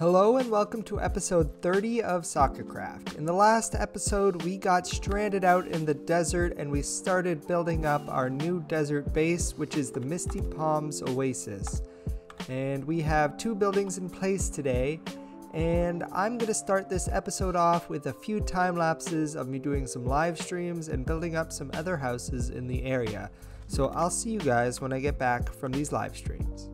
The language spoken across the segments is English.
Hello and welcome to episode 30 of SoccerCraft. In the last episode, we got stranded out in the desert and we started building up our new desert base, which is the Misty Palms Oasis. And we have 2 buildings in place today, and I'm going to start this episode off with a few time lapses of me doing some live streams and building up some other houses in the area. So I'll see you guys when I get back from these live streams.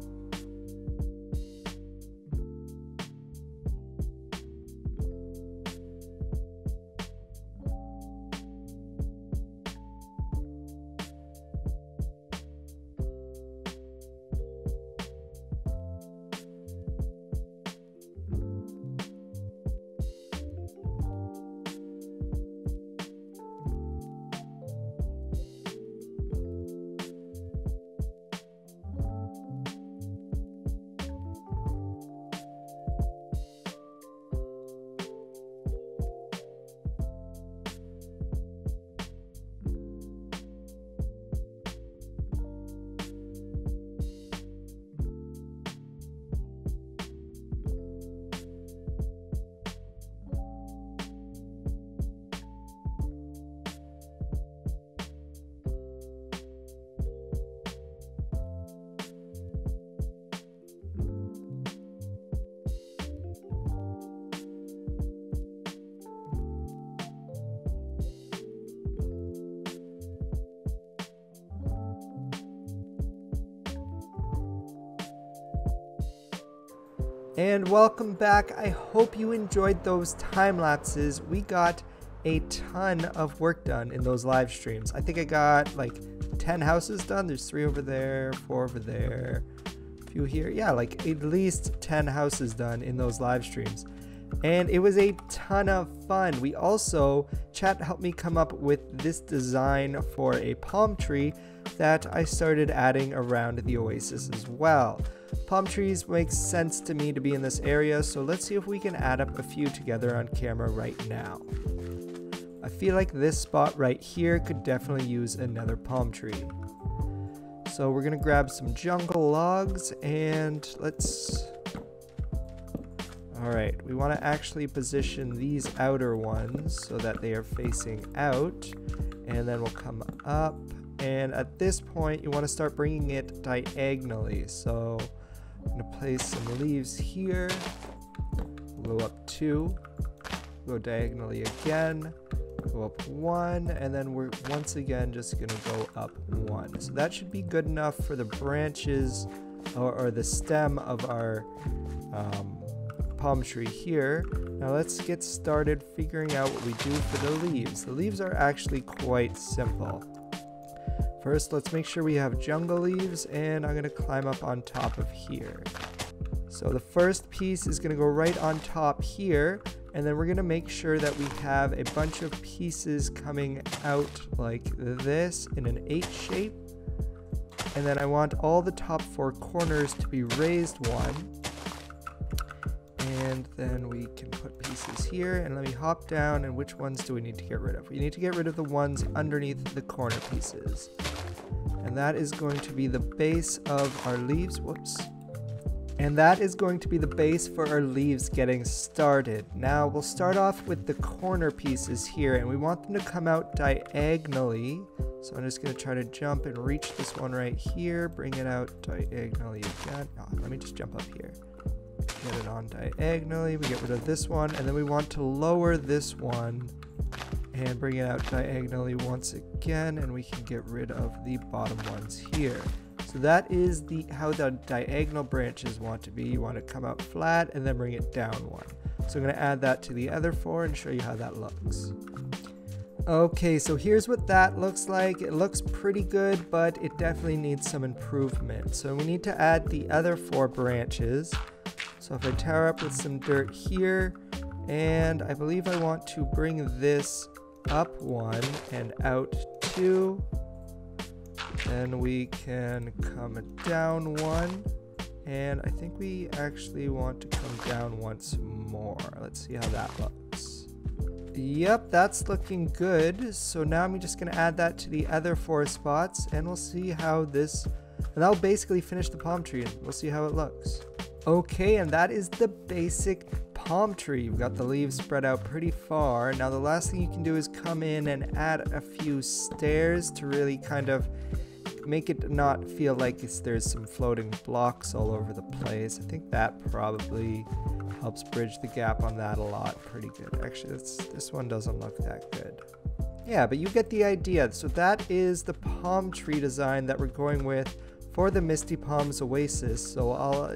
And welcome back. I hope you enjoyed those time lapses. We got a ton of work done in those live streams. I think I got like 10 houses done. There's 3 over there, 4 over there, a few here. Yeah, like at least 10 houses done in those live streams. And it was a ton of fun. We also, chat helped me come up with this design for a palm tree that I started adding around the oasis as well. Palm trees makes sense to me to be in this area, so let's see if we can add up a few together on camera right now. I feel like this spot right here could definitely use another palm tree. So we're gonna grab some jungle logs and Alright, we want to actually position these outer ones so that they are facing out, and then we'll come up, and at this point you want to start bringing it diagonally. So I'm going to place some leaves here, go up 2, go diagonally again, go up 1, and then we're once again just going to go up 1. So that should be good enough for the branches or the stem of our palm tree here. Now let's get started figuring out what we do for the leaves. The leaves are actually quite simple. First, let's make sure we have jungle leaves, and I'm going to climb up on top of here. So the first piece is going to go right on top here, and then we're going to make sure that we have a bunch of pieces coming out like this in an H shape. And then I want all the top 4 corners to be raised one. And then we can put pieces here, and let me hop down, and which ones do we need to get rid of? We need to get rid of the ones underneath the corner pieces. And that is going to be the base of our leaves. Whoops. And that is going to be the base for our leaves getting started. Now we'll start off with the corner pieces here, and we want them to come out diagonally. So I'm just going to try to jump and reach this one right here, bring it out diagonally again. Oh, let me just jump up here. Get it on diagonally, we get rid of this one, and then we want to lower this one and bring it out diagonally once again, and we can get rid of the bottom ones here. So that is how the diagonal branches want to be. You want to come out flat and then bring it down 1. So I'm going to add that to the other 4 and show you how that looks. Okay, so here's what that looks like. It looks pretty good, but it definitely needs some improvement. So we need to add the other 4 branches. So if I tower up with some dirt here, and I believe I want to bring this up 1 and out 2, then we can come down 1, and I think we actually want to come down once more. Let's see how that looks. Yep, that's looking good. So now I'm just going to add that to the other 4 spots, and we'll see how this, and that'll basically finish the palm tree, and we'll see how it looks. Okay, and that is the basic palm tree. You've got the leaves spread out pretty far. Now the last thing you can do is come in and add a few stairs to really kind of make it not feel like there's some floating blocks all over the place. I think that probably helps bridge the gap on that a lot. Pretty good. Actually, this one doesn't look that good. Yeah, but you get the idea. So that is the palm tree design that we're going with for the Misty Palms Oasis. So I'll,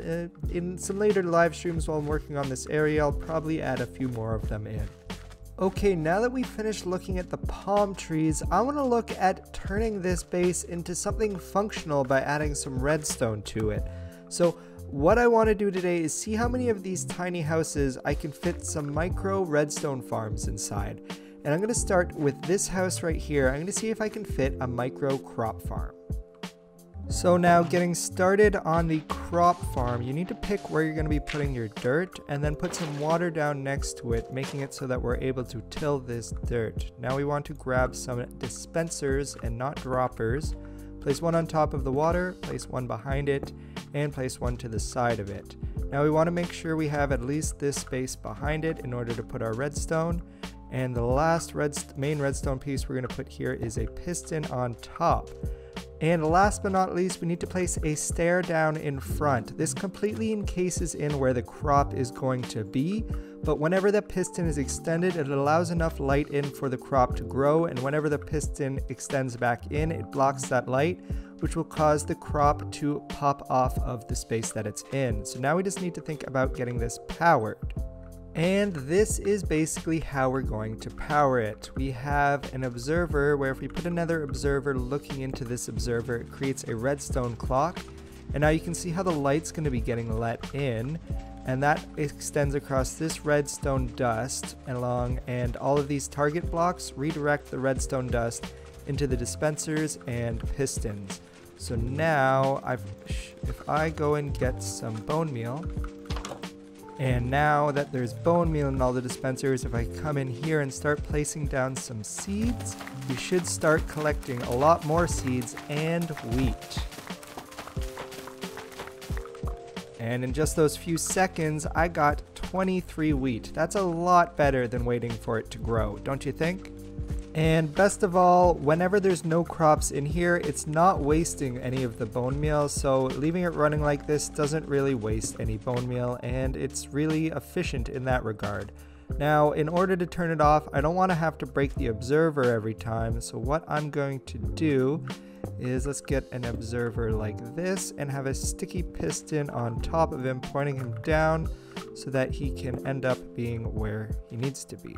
in some later live streams while I'm working on this area, I'll probably add a few more of them in. Okay, now that we've finished looking at the palm trees, I want to look at turning this base into something functional by adding some redstone to it. So what I want to do today is see how many of these tiny houses I can fit some micro redstone farms inside. And I'm going to start with this house right here. I'm going to see if I can fit a micro crop farm. So now getting started on the crop farm, you need to pick where you're going to be putting your dirt and then put some water down next to it, making it so that we're able to till this dirt. Now we want to grab some dispensers and not droppers. Place one on top of the water, place one behind it, and place one to the side of it. Now we want to make sure we have at least this space behind it in order to put our redstone. And the last main redstone piece we're going to put here is a piston on top. And last but not least, we need to place a stair down in front. This completely encases in where the crop is going to be, but whenever the piston is extended, it allows enough light in for the crop to grow, and whenever the piston extends back in, it blocks that light, which will cause the crop to pop off of the space that it's in. So now we just need to think about getting this powered. And this is basically how we're going to power it. We have an observer where if we put another observer looking into this observer, it creates a redstone clock. And now you can see how the light's going to be getting let in. And that extends across this redstone dust along, and all of these target blocks redirect the redstone dust into the dispensers and pistons. So now if I go and get some bone meal, and now that there's bone meal in all the dispensers, if I come in here and start placing down some seeds, we should start collecting a lot more seeds and wheat. And in just those few seconds, I got 23 wheat. That's a lot better than waiting for it to grow, don't you think? And best of all, whenever there's no crops in here, it's not wasting any of the bone meal, so leaving it running like this doesn't really waste any bone meal, and it's really efficient in that regard. Now, in order to turn it off, I don't want to have to break the observer every time, so what I'm going to do is let's get an observer like this and have a sticky piston on top of him, pointing him down so that he can end up being where he needs to be.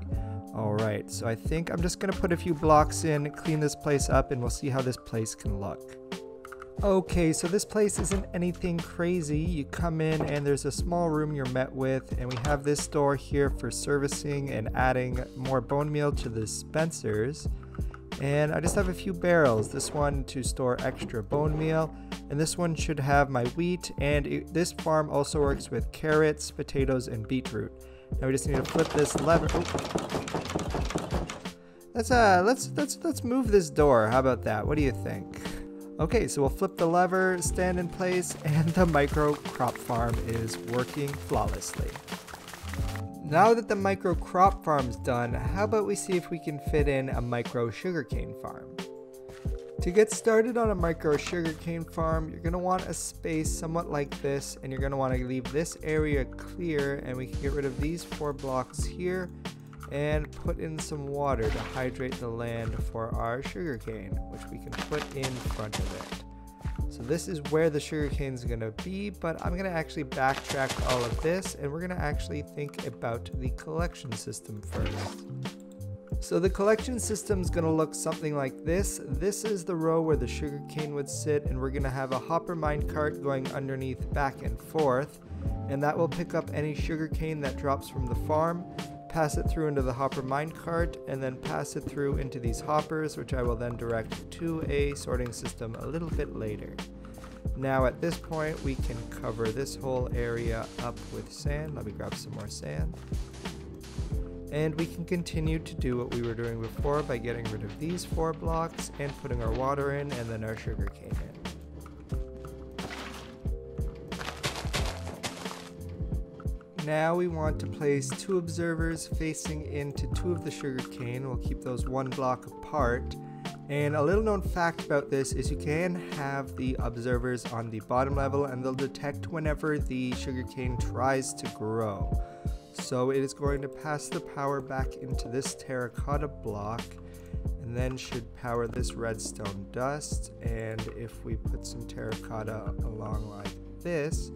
Alright, so I think I'm just going to put a few blocks in, clean this place up, and we'll see how this place can look. Okay, so this place isn't anything crazy. You come in and there's a small room you're met with, and we have this door here for servicing and adding more bone meal to the dispensers. And I just have a few barrels, this one to store extra bone meal, and this one should have my wheat, and this farm also works with carrots, potatoes, and beetroot. Now we just need to flip this lever. Let's move this door. How about that? What do you think? Okay, so we'll flip the lever, stand in place, and the micro crop farm is working flawlessly. Now that the micro crop farm's done, how about we see if we can fit in a micro sugarcane farm? To get started on a micro sugarcane farm, you're going to want a space somewhat like this, and you're going to want to leave this area clear, and we can get rid of these 4 blocks here and put in some water to hydrate the land for our sugarcane, which we can put in front of it. So this is where the sugarcane is going to be, but I'm going to actually backtrack all of this, and we're going to actually think about the collection system first. So the collection system is going to look something like this. This is the row where the sugarcane would sit, and we're going to have a hopper minecart going underneath back and forth, and that will pick up any sugarcane that drops from the farm, pass it through into the hopper minecart, and then pass it through into these hoppers, which I will then direct to a sorting system a little bit later. Now at this point we can cover this whole area up with sand. Let me grab some more sand. And we can continue to do what we were doing before by getting rid of these 4 blocks and putting our water in and then our sugarcane in. now we want to place 2 observers facing into 2 of the sugarcane. We'll keep those 1 block apart. And a little known fact about this is you can have the observers on the bottom level and they'll detect whenever the sugarcane tries to grow. So it is going to pass the power back into this terracotta block and then should power this redstone dust. And if we put some terracotta along like this,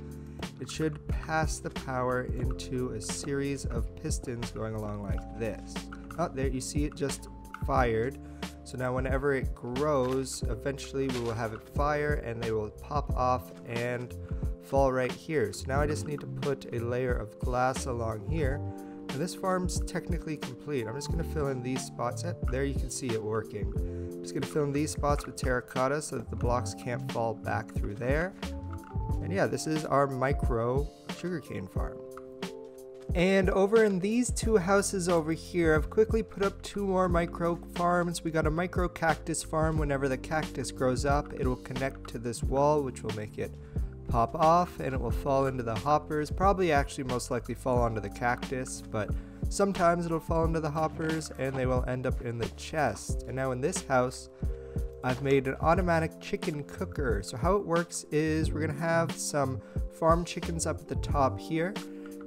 it should pass the power into a series of pistons going along like this. Oh, there you see it just fired. So now whenever it grows, eventually we will have it fire and they will pop off and fall right here. So now I just need to put a layer of glass along here. Now this farm's technically complete. I'm just going to fill in these spots. There you can see it working. I'm just going to fill in these spots with terracotta so that the blocks can't fall back through there. And yeah, this is our micro sugarcane farm. And over in these 2 houses over here, I've quickly put up 2 more micro farms. We got a micro cactus farm. Whenever the cactus grows up, it will connect to this wall, which will make it pop off, and it will fall into the hoppers. Probably actually most likely fall onto the cactus, but sometimes it'll fall into the hoppers and they will end up in the chest. And now in this house, I've made an automatic chicken cooker. So how it works is we're gonna have some farm chickens up at the top here.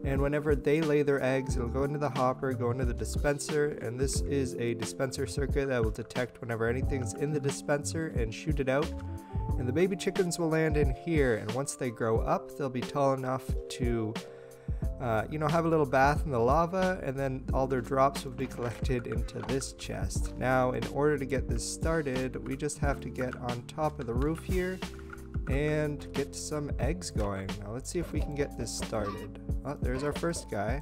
And whenever they lay their eggs, it'll go into the hopper, go into the dispenser, and this is a dispenser circuit that will detect whenever anything's in the dispenser and shoot it out. And the baby chickens will land in here, and once they grow up, they'll be tall enough to, have a little bath in the lava, and then all their drops will be collected into this chest. Now, in order to get this started, we just have to get on top of the roof here and get some eggs going. Now let's see if we can get this started. Oh, there's our first guy.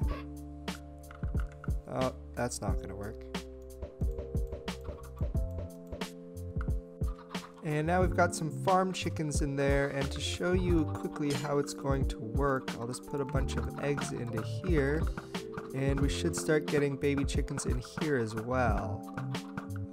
Oh, that's not gonna work. And now we've got some farm chickens in there, and to show you quickly how it's going to work, I'll just put a bunch of eggs into here, and we should start getting baby chickens in here as well,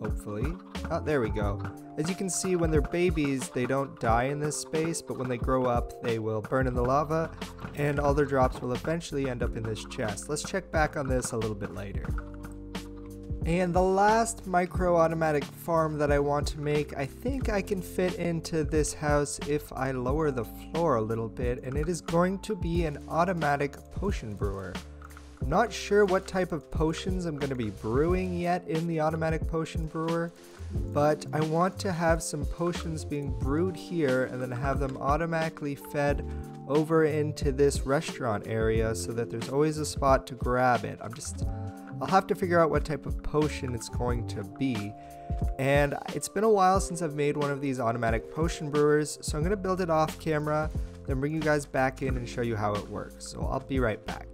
hopefully. Oh, there we go. As you can see, when they're babies, they don't die in this space, but when they grow up, they will burn in the lava, and all their drops will eventually end up in this chest. Let's check back on this a little bit later. And the last micro automatic farm that I want to make, I think I can fit into this house if I lower the floor a little bit, and it is going to be an automatic potion brewer. I'm not sure what type of potions I'm going to be brewing yet in the automatic potion brewer, but I want to have some potions being brewed here and then have them automatically fed over into this restaurant area so that there's always a spot to grab it. I'll have to figure out what type of potion it's going to be. And it's been a while since I've made one of these automatic potion brewers, so I'm going to build it off camera, then bring you guys back in and show you how it works. So I'll be right back.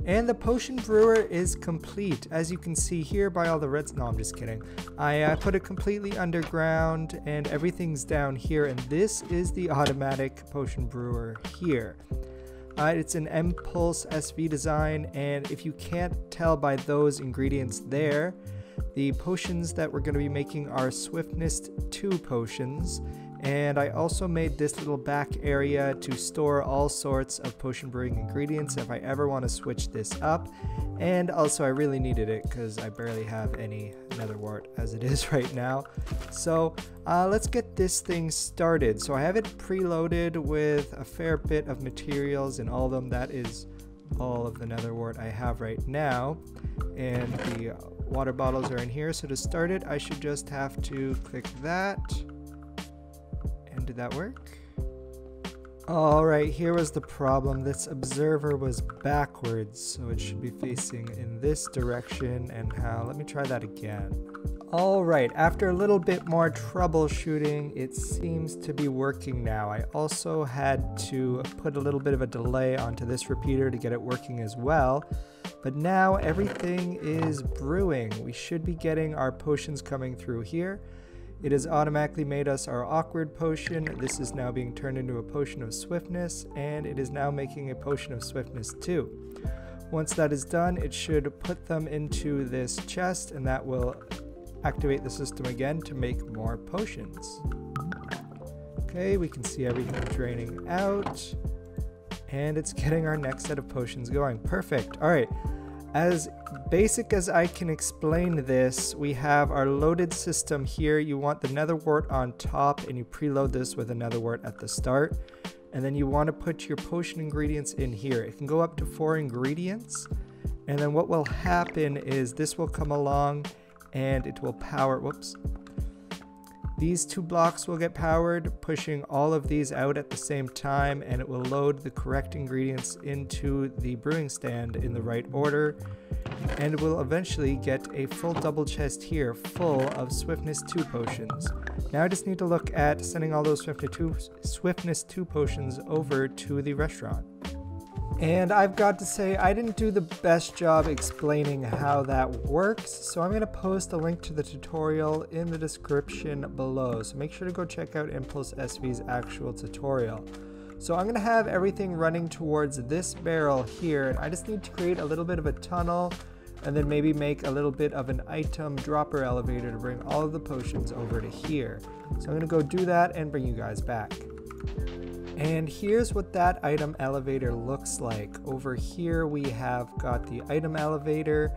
And the potion brewer is complete, as you can see here by all the reds. No, I'm just kidding. I put it completely underground and everything's down here, and this is the automatic potion brewer here. It's an Impulse SV design, and if you can't tell by those ingredients there, the potions that we're going to be making are Swiftness 2 potions. And I also made this little back area to store all sorts of potion brewing ingredients if I ever want to switch this up. And also I really needed it because I barely have any nether wart as it is right now. So let's get this thing started. So I have it preloaded with a fair bit of materials, and all of them, that is all of the nether wart I have right now. And the water bottles are in here. So to start it, I should just have to click that. And did that work? Alright, here was the problem. This observer was backwards, so it should be facing in this direction. And how? Let me try that again. Alright, after a little bit more troubleshooting, it seems to be working now. I also had to put a little bit of a delay onto this repeater to get it working as well. But now everything is brewing. We should be getting our potions coming through here. It has automatically made us our awkward potion. This is now being turned into a potion of swiftness, and it is now making a potion of swiftness 2. Once that is done, it should put them into this chest, and that will activate the system again to make more potions. Okay, we can see everything draining out. And it's getting our next set of potions going. Perfect. All right. As basic as I can explain this, we have our loaded system here. You want the nether wart on top, and you preload this with a nether wart at the start. And then you want to put your potion ingredients in here. It can go up to 4 ingredients. And then what will happen is this will come along and it will power, whoops. These 2 blocks will get powered, pushing all of these out at the same time, and it will load the correct ingredients into the brewing stand in the right order. And it will eventually get a full double chest here full of Swiftness 2 potions. Now I just need to look at sending all those Swiftness 2 potions over to the restaurant. And I've got to say, I didn't do the best job explaining how that works, so I'm going to post a link to the tutorial in the description below. So make sure to go check out Impulse SV's actual tutorial. So I'm going to have everything running towards this barrel here, and I just need to create a little bit of a tunnel, and then maybe make a little bit of an item dropper elevator to bring all of the potions over to here. So I'm going to go do that and bring you guys back. And here's what that item elevator looks like. Over here we have got the item elevator,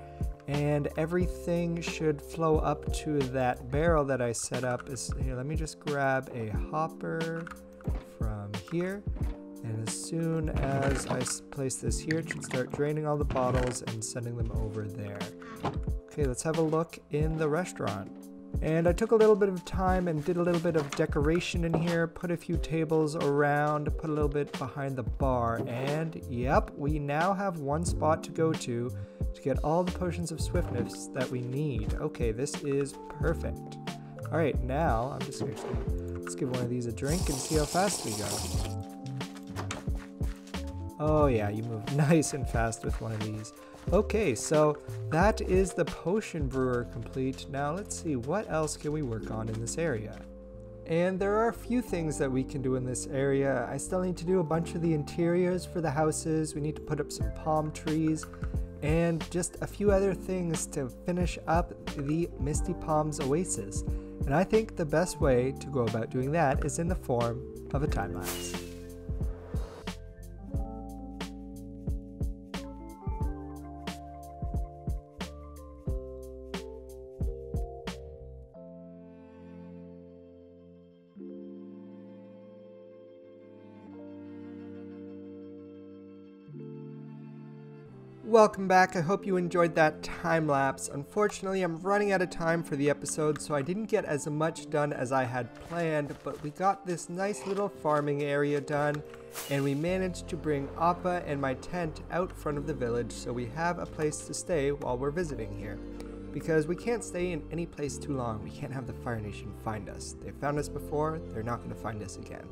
and everything should flow up to that barrel that I set up. Here, let me just grab a hopper from here, and as soon as I place this here, it should start draining all the bottles and sending them over there. Okay, let's have a look in the restaurant. And I took a little bit of time and did a little bit of decoration in here, put a few tables around, put a little bit behind the bar, and yep, we now have one spot to go to get all the potions of swiftness that we need. Okay, this is perfect. All right, now I'm just going to let's give one of these a drink and see how fast we go. Oh yeah, you move nice and fast with one of these. Okay, so that is the potion brewer complete. Now let's see, what else can we work on in this area? And there are a few things that we can do in this area. I still need to do a bunch of the interiors for the houses. We need to put up some palm trees and just a few other things to finish up the Misty Palms Oasis. And I think the best way to go about doing that is in the form of a time lapse. Welcome back. I hope you enjoyed that time lapse. Unfortunately, I'm running out of time for the episode, so I didn't get as much done as I had planned, but we got this nice little farming area done, and we managed to bring Appa and my tent out front of the village so we have a place to stay while we're visiting here. Because we can't stay in any place too long. We can't have the Fire Nation find us. They found us before, they're not going to find us again.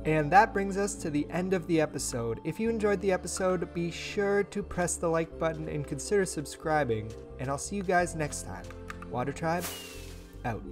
And that brings us to the end of the episode. If you enjoyed the episode, be sure to press the like button and consider subscribing. And I'll see you guys next time. Water Tribe, out.